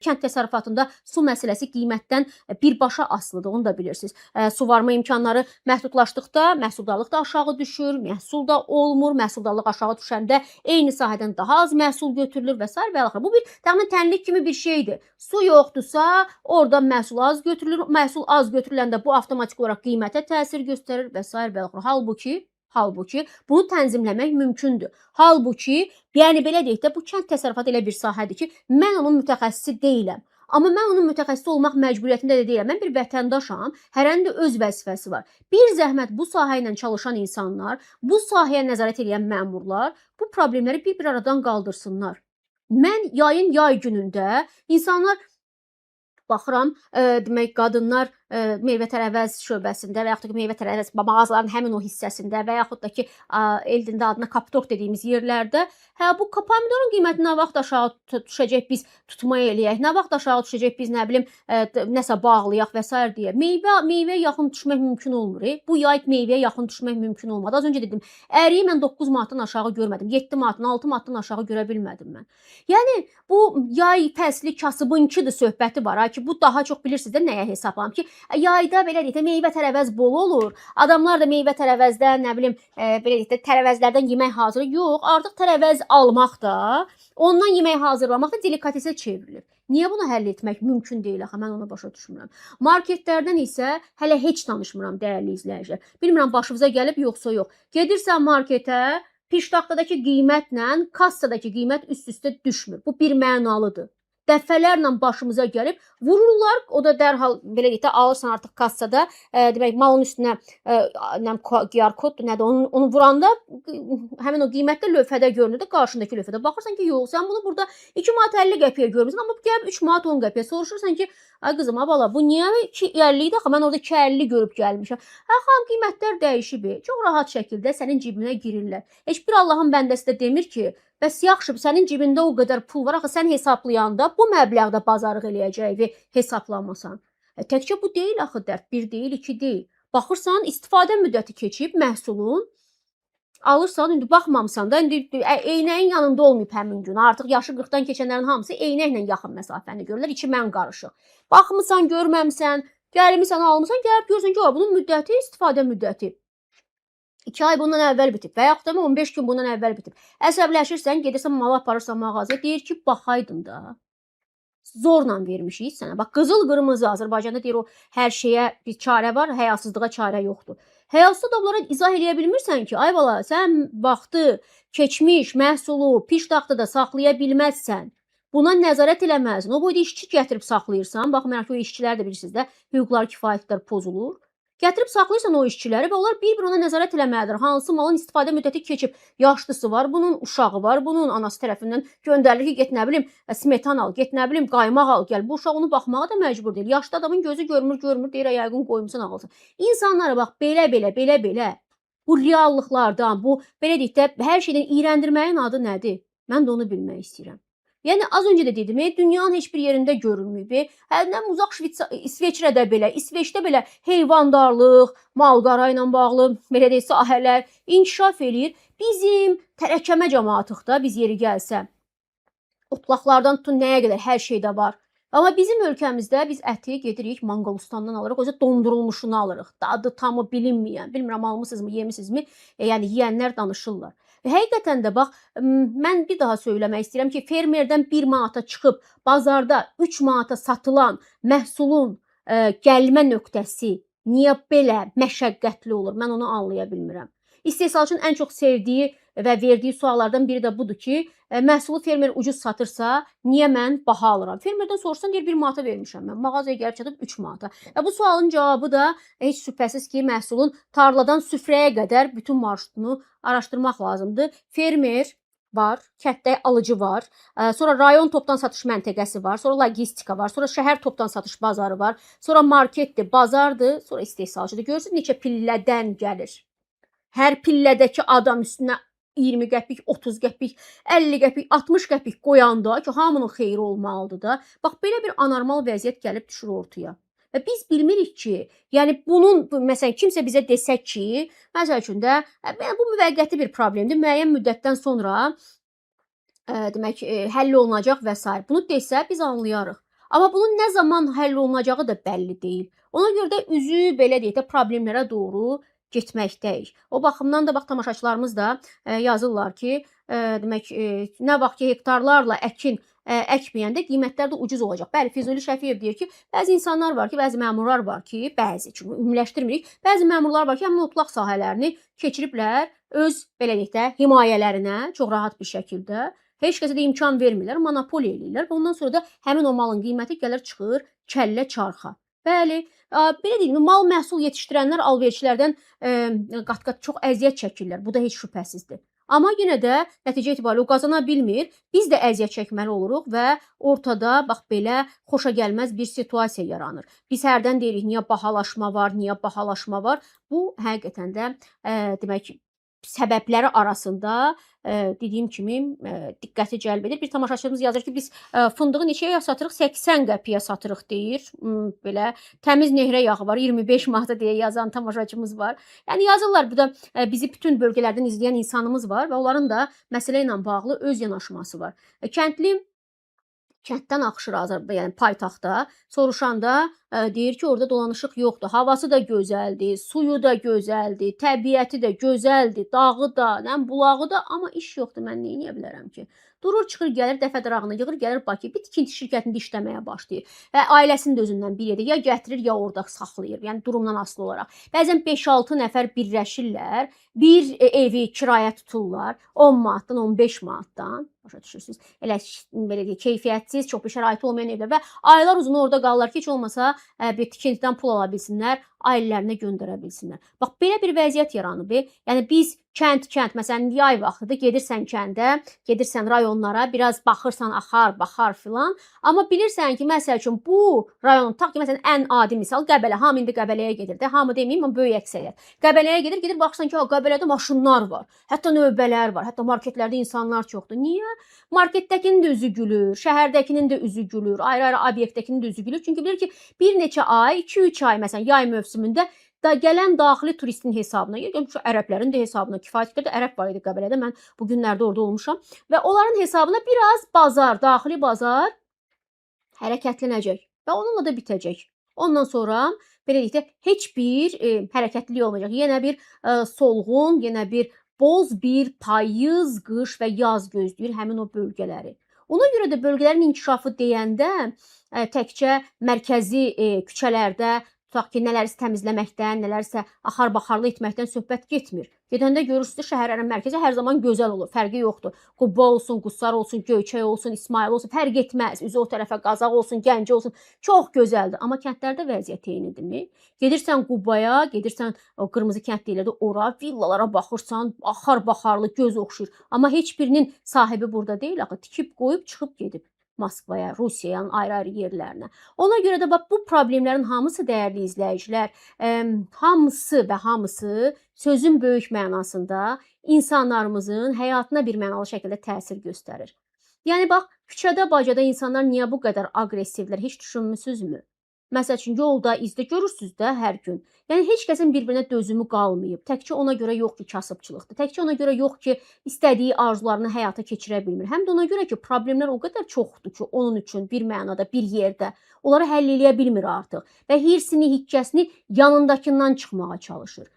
Kənd təsərrüfatında su məsələsi qiymətdən birbaşa asılıdır, onu da bilirsiniz. Suvarma imkanları məhdudlaşdıqda məhsuldarlıq da aşağı düşür, məhsul da olmur, məhsuldarlıq aşağı düşəndə eyni sahədən daha az məhsul götürülür və s. və axır. Bu bir təxminən tənlik kimi bir şeydir. Su yoxdursa, orada məhsul az götürülür, məhsul az götürüləndə bu avtomatik olaraq qiymətə təsir göstərir və s. və axır. Halbuki bunu tənzimləmək mümkündür. Halbuki, yəni belə deyək də, bu kənd təsərrüfatı elə bir sahədir ki, mən onun mütəxəssisi deyiləm. Amma mən onun mütəxəssisi olmaq məcburiyyətində də deyiləm. Mən bir vətəndaşam, hərənin də öz vəzifəsi var. Bir zəhmət bu sahə ilə çalışan insanlar, bu sahəyə nəzarət edən məmurlar bu problemləri bir aradan qaldırsınlar. Mən yayın yay günündə insanlar baxıram, demək qadınlar meyvə tərəvəz şöbəsində və yaxud da ki, meyvə tərəvəz mağazaların həmin o hissəsində və yaxud da ki, el dilində adına kaptork dediyimiz yerlərdə, bu pomidorun qiyməti nə vaxt aşağı düşəcək, biz tutma eləyək, nə vaxt aşağı düşəcək, biz nə bilim, nəsə bağlayaq və s. deyə. Meyvəyə yaxın düşmək mümkün olmur. Bu yay meyvəyə yaxın düşmək mümkün olmadı. Az öncə dedim, əriyi mən 9 manatdan aşağı görmədim. 7 manatdan, 6 manatdan aşağı görə bilmədim mən. Yəni, bu yay fəsli kasıbınkidir söhbəti var. Ki, bu daha çox bilirsiniz də nəyə hesablanıb ki, yayda belə deyək də meyvə tərəvəz bol olur. Adamlar da meyvə tərəvəzdən, nə bilim, belə deyək də tərəvəzlərdən yemək hazırı yox. Artıq tərəvəz almaq da, ondan yemək hazırlamaq da delikatesə çevrilir. Niyə bunu həll etmək mümkün deyil axı? Mən onu başa düşmürəm. Marketlərdən isə hələ heç danışmıram dəyərli izləyicilər. Bilmirəm başınıza gəlib yoxsa yox. Gedirsən marketə, piştaxtadakı qiymətlə kassadakı qiymət üst-üstə düşmür. Bu bir mənalıdır. Dəfələrlə başımıza gəlib vururlar, o da dərhal belə deyək də alırsan artıq kassada, demək malın üstünə QR koddur, nədir? Onu vuranda həmin o qiymətdə lövhədə görünür də, qarşındakı lövhədə. Baxırsan ki, yox, sən bunu burada 2 manat 50 qəpiyə görmüsən, amma gəlib 3 manat 10 qəpiyə. Soruşursan ki, ay qızım, bala, bu niyə 2.50 idi axı? Mən orada 2.50 görüb gəlmişəm. Xanım, qiymətlər dəyişib. Çox rahat şəkildə sənin cibinə girirlər. Heç bir Allahın bəndəsi də demir ki, bəs yaxşı, sənin cibində o qədər pul var, axı sən hesablayanda bu məbləğdə bazarlıq eləyəcəyi hesablamasan. Təkcə bu deyil axı dərd, bir deyil, iki deyil. Baxırsan, istifadə müddəti keçib məhsulun, alırsan, indi baxmamısan da, indi eynəyin yanında olmayıb həmin gün. Artıq yaşı 40-dan keçənlərin hamısı eynəklə yaxın məsafəni görürlər, içi mən qarışıq. Baxmısan, görməmsən, gəlmisən, almısan, gəlib görürsən ki, bunun müddəti, istifadə müddəti 2 ay bundan əvvəl bitib və yaxud da 15 gün bundan əvvəl bitib. Əsəbləşirsən, gedirsən malı aparırsan mağazaya, deyir ki, baxaydın da. Zorla vermişik sənə. Bax, qızıl-qırmızı Azərbaycanda deyir o hər şeyə bir çarə var, həyasızlığa çarə yoxdur. Həyasız adamlara izah eləyə bilmirsən ki, ay bala, sən vaxtı, keçmiş məhsulu piştaxtada saxlaya bilməzsən. Buna nəzarət eləməzsən. O boyda işçi gətirib saxlayırsan. Baxmayaraq ki, o işçilər də bilirsiniz də, hüquqları kifayət pozulur. Gətirib saxlayırsan o işçiləri və onlar bir-bir ona nəzarət eləməlidir. Hansı malın istifadə müddəti keçib, yaşlısı var, bunun uşağı var, bunun anası tərəfindən göndərilir ki, get nə bilim, smetan al, get nə bilim, qaymaq al, gəl. Bu uşaq onu baxmağa da məcbur deyil. Yaşlı adamın gözü görmür, deyir, yəqin qoymusan ağılsın. İnsanlara bax, belə, bu reallıqlardan, bu, belə deyək də, hər şeydən iyrəndirməyin adı nədir? Mən də onu bilmək istəyirəm. Yəni, az öncə də dedim, dünyanın heç bir yerində görülməyib. Həldən uzaq İsveçrədə belə, İsveçdə belə heyvandarlıq, malqara ilə bağlı, belə deyək, sahələr inkişaf eləyir. Bizim tərəkəmə cəmaatıq da, biz yeri gəlsə, otlaqlardan tutun nəyə qədər hər şeydə var. Amma bizim ölkəmizdə biz əti gedirik Manqolistandan alırıq, o dondurulmuşunu alırıq. Dadı tamı bilinməyən, bilmirəm almısınızmı, yemisizmi, yəni yeyənlər danışırlar. Həqiqətən də bax, mən bir daha söyləmək istəyirəm ki, fermerdən 1 manata çıxıb bazarda 3 manata satılan məhsulun gəlmə nöqtəsi niyə belə məşəqqətli olur? Mən onu anlaya bilmirəm. İstehsalçının ən çox sevdiyi və verdiyi suallardan biri də budur ki, məhsulu fermer ucuz satırsa, niyə mən baha alıram? Fermerdən soruşsan, deyir 1 manata vermişəm mən. Mağazaya gəlib çatıb 3 manata. Bu sualın cavabı da heç şübhəsiz ki, məhsulun tarladan süfrəyə qədər bütün marşrutunu araşdırmaq lazımdır. Fermer var, kənddə alıcı var, sonra rayon topdan satış məntəqəsi var, sonra logistika var, sonra şəhər topdan satış bazarı var, sonra marketdir, bazardır, sonra istehsalçıdır. Görürsünüz neçə pillədən gəlir. Hər pillədəki adam üstünə 20 qəpik, 30 qəpik, 50 qəpik, 60 qəpik qoyanda ki, hamının xeyri olmalıdır da. Bax, belə bir anormal vəziyyət gəlib düşür ortaya. Və biz bilmirik ki, yəni bunun, məsələn, kimsə bizə desək ki, məsəl üçün də, bu müvəqqəti bir problemdir, müəyyən müddətdən sonra demək, həll olunacaq və s. Bunu desə biz anlayarıq. Amma bunun nə zaman həll olunacağı da bəlli deyil. Ona görə də üzü belə deyək də problemlərə doğru getməkdəyik. O baxımdan da bax tamaşaçılarımız da yazırlar ki, demək, nə vaxt ki hektarlarla əkməyəndə qiymətlər də ucuz olacaq. Bəli, Füzuli Şəfiyev deyir ki, bəzi insanlar var ki, bəzi məmurlar var ki, bəzi, çünki ümumiləşdirmirik, bəzi məmurlar var ki, həmin otlaq sahələrini keçiriblər öz belə deyək də himayələrinə çox rahat bir şəkildə. Heç kəsə də imkan vermirlər, monopoliya eləyirlər və ondan sonra da həmin o malın qiyməti gəlir çıxır kəllə çarxa. Bəli, belə deyim, mal məhsul yetişdirənlər alverçilərdən qat-qat çox əziyyət çəkirlər. Bu da heç şübhəsizdir. Amma yenə də nəticə etibarilə o qazana bilmir. Biz də əziyyət çəkməli oluruq və ortada bax belə xoşagəlməz bir situasiya yaranır. Biz hərdən deyirik, niyə bahalaşma var, niyə bahalaşma var? Bu həqiqətən də demək səbəbləri arasında dediyim kimi diqqəti cəlb edir. Bir tamaşaçımız yazır ki, biz fındığı neçəyə satırıq? 80 qəpiyə satırıq deyir. Belə təmiz nehrə yağı var, 25 manata deyə yazan tamaşaçımız var. Yəni yazırlar, burada bizi bütün bölgələrdən izləyən insanımız var və onların da məsələ ilə bağlı öz yanaşması var. Kənddən axışır yəni paytaxtda. Soruşanda deyir ki, orada dolanışıq yoxdur. Havası da gözəldir, suyu da gözəldir, təbiəti də gözəldir, dağı da, bulağı da, amma iş yoxdur. Mən nə edə bilərəm ki? Durur, çıxır, gəlir, dəfədarağını yığır, gəlir Bakıya, bir tikinti şirkətində işləməyə başlayır. Və ailəsini də özündən bir yerdə ya gətirir, ya orada saxlayır. Yəni durumdan asılı olaraq. Bəzən 5-6 nəfər birləşirlər, bir evi kiraya tuturlar 10 manatdan, 15 manatdan. Başa düşürsünüz? Elə belə deyək, keyfiyyətsiz, çox bir şəraiti olmayan evlər və aylar uzun orada qalırlar ki, heç olmasa bir tikintidən pul ala bilsinlər, ailələrinə göndərə bilsinlər. Bax, belə bir vəziyyət yaranıb. Yəni biz kənd, məsələn, yay vaxtıdır, gedirsən kəndə, gedirsən rayonlara, biraz baxırsan, axar, baxar filan. Amma bilirsən ki, məsəl üçün bu rayonun, taq ki, məsələn, ən adi misal Qəbələ, hamı indi Qəbələyə gedir də, hamı deməyim, amma böyük əksəriyyət. Qəbələyə gedir, baxırsan ki, Qəbələdə maşınlar var, hətta növbələr var, hətta marketlərdə insanlar çoxdur. Niyə? Marketdəkinin də üzü gülür, şəhərdəkinin də üzü gülür, ayrı-ayrı obyektdəkinin də üzü gülür. Çünki bilir ki, bir neçə ay, 2-3 ay, məsələn, yay mövsümündə da gələn daxili turistin hesabına, şu ərəblərin də hesabına, kifayət qədər ərəb var idi Qəbələdə, mən bu günlərdə orada olmuşam və onların hesabına biraz bazar, daxili bazar hərəkətlənəcək və onunla da bitəcək. Ondan sonra belə deyək də heç bir hərəkətlilik olmayacaq. Yenə bir solğun, yenə bir boz bir payız, qış və yaz gözləyir həmin o bölgələri. Ona görə də bölgələrin inkişafı deyəndə təkcə mərkəzi küçələrdə tutaq ki, nələrsə təmizləməkdən, nələrsə axar-baxarlı etməkdən söhbət getmir. Gedəndə görürsünüz, şəhərlərin mərkəzi hər zaman gözəl olur, fərqi yoxdur. Qubba olsun, Qusar olsun, Göyçay olsun, İsmayıl olsun, fərq etməz. Üzü o tərəfə Qazaq olsun, Gəncə olsun, çox gözəldir. Amma kəndlərdə vəziyyət eynidirmi? Gedirsən Qubbaya, gedirsən Qırmızı kənd deyilirdi, ora, villalara baxırsan, axar-baxarlı, göz oxşur. Amma heç birinin sahibi burada deyil, axı tikib qoyub çıxıb gedib. Moskvaya, Rusiyanın ayrı-ayrı yerlərinə. Ona görə də bax, bu problemlərin hamısı, dəyərli izləyicilər, hamısı sözün böyük mənasında insanlarımızın həyatına bir mənalı şəkildə təsir göstərir. Yəni, bax, küçədə, bacada insanlar niyə bu qədər aqressivlər, heç düşünmüsünüzmü? Məsəl üçün, yolda, izdə görürsünüz də hər gün. Yəni, heç kəsin bir-birinə dözümü qalmayıb. Təkcə ona görə yox ki, kasıbçılıqdır. Təkcə ona görə yox ki, istədiyi arzularını həyata keçirə bilmir. Həm də ona görə ki, problemlər o qədər çoxdur ki, onun üçün bir mənada, bir yerdə. Onları həll eləyə bilmir artıq. Və hirsini, hikkəsini yanındakından çıxmağa çalışır.